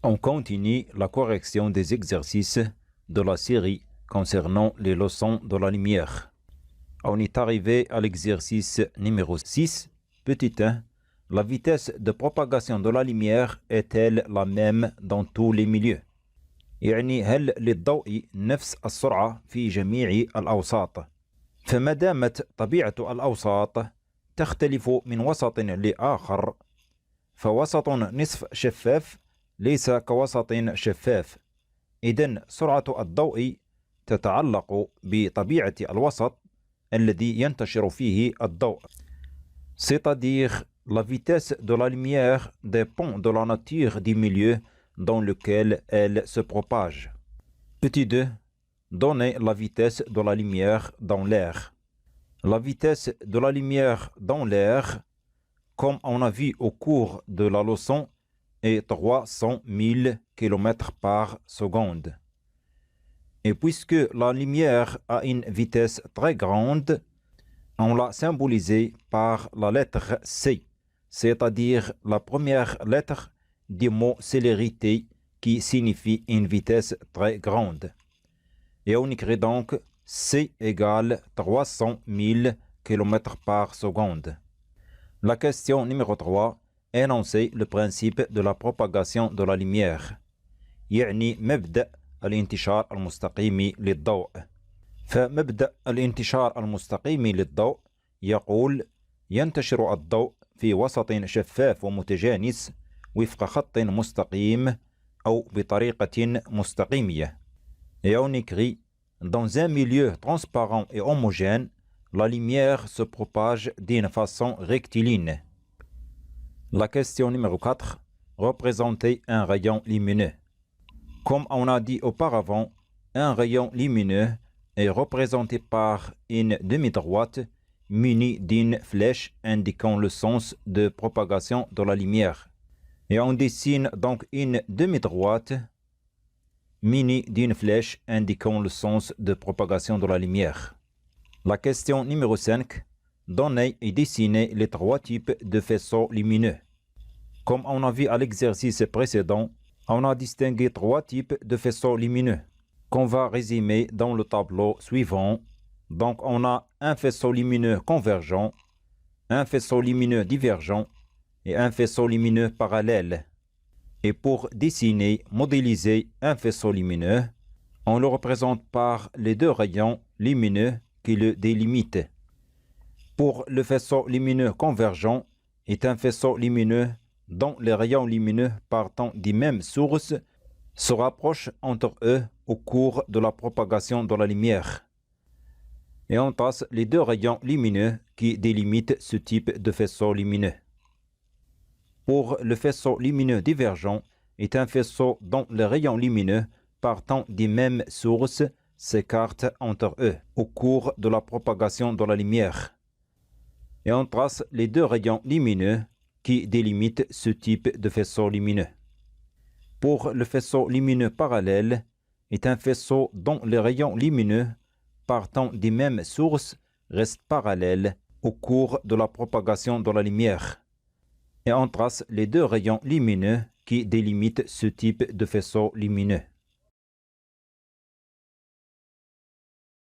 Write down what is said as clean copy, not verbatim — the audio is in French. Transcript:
On continue la correction des exercices de la série concernant les leçons de la lumière. On est arrivé à l'exercice numéro 6, petit 1. La vitesse de propagation de la lumière est-elle la même dans tous les milieux؟ يعني هل للضوء نفس السرعة في جميع الأوساط؟ فما دامت طبيعة الأوساط تختلف من وسط لآخر، فوسط نصف شفاف ليس كوسط شفاف، إذن سرعة الضوء تتعلق بطبيعة الوسط الذي ينتشر فيه الضوء. C'est-à-dire, la vitesse de la lumière dépend de la nature du milieu dans lequel elle se propage. Petit 2. Donnez la vitesse de la lumière dans l'air. La vitesse de la lumière dans l'air, comme on a vu au cours de la leçon, est 300 000 km par seconde. Et puisque la lumière a une vitesse très grande, on l'a symbolisée par la lettre C, c'est-à-dire la première lettre du mot célérité qui signifie une vitesse très grande. Et on écrit donc C égale 300 000 km par seconde. La question numéro 3. Énoncez le principe de la propagation de la lumière. يعني مبدأ الانتشار المستقيم للضوء. فمبدأ الانتشار المستقيم للضوء يقول: ينتشر الضوء في وسط شفاف ومتجانس وفق خط مستقيم أو بطريقة مستقيمية. Et on écrit: dans un milieu transparent et homogène, la lumière se propage d'une façon rectiligne. La question numéro 4. Représentez un rayon lumineux. Comme on a dit auparavant, un rayon lumineux est représenté par une demi-droite munie d'une flèche indiquant le sens de propagation de la lumière. Et on dessine donc une demi-droite munie d'une flèche indiquant le sens de propagation de la lumière. La question numéro 5. Donnez et dessinez les trois types de faisceaux lumineux. Comme on a vu à l'exercice précédent, on a distingué trois types de faisceaux lumineux qu'on va résumer dans le tableau suivant. Donc on a un faisceau lumineux convergent, un faisceau lumineux divergent et un faisceau lumineux parallèle. Et pour dessiner, modéliser un faisceau lumineux, on le représente par les deux rayons lumineux qui le délimitent. Pour le faisceau lumineux convergent est un faisceau lumineux dont les rayons lumineux partant des mêmes sources se rapprochent entre eux au cours de la propagation de la lumière. Et on trace les deux rayons lumineux qui délimitent ce type de faisceau lumineux. Pour le faisceau lumineux divergent est un faisceau dont les rayons lumineux partant des mêmes sources s'écartent entre eux au cours de la propagation de la lumière. Et on trace les deux rayons lumineux qui délimitent ce type de faisceau lumineux. Pour le faisceau lumineux parallèle est un faisceau dont les rayons lumineux partant des mêmes sources restent parallèles au cours de la propagation de la lumière. Et on trace les deux rayons lumineux qui délimitent ce type de faisceau lumineux.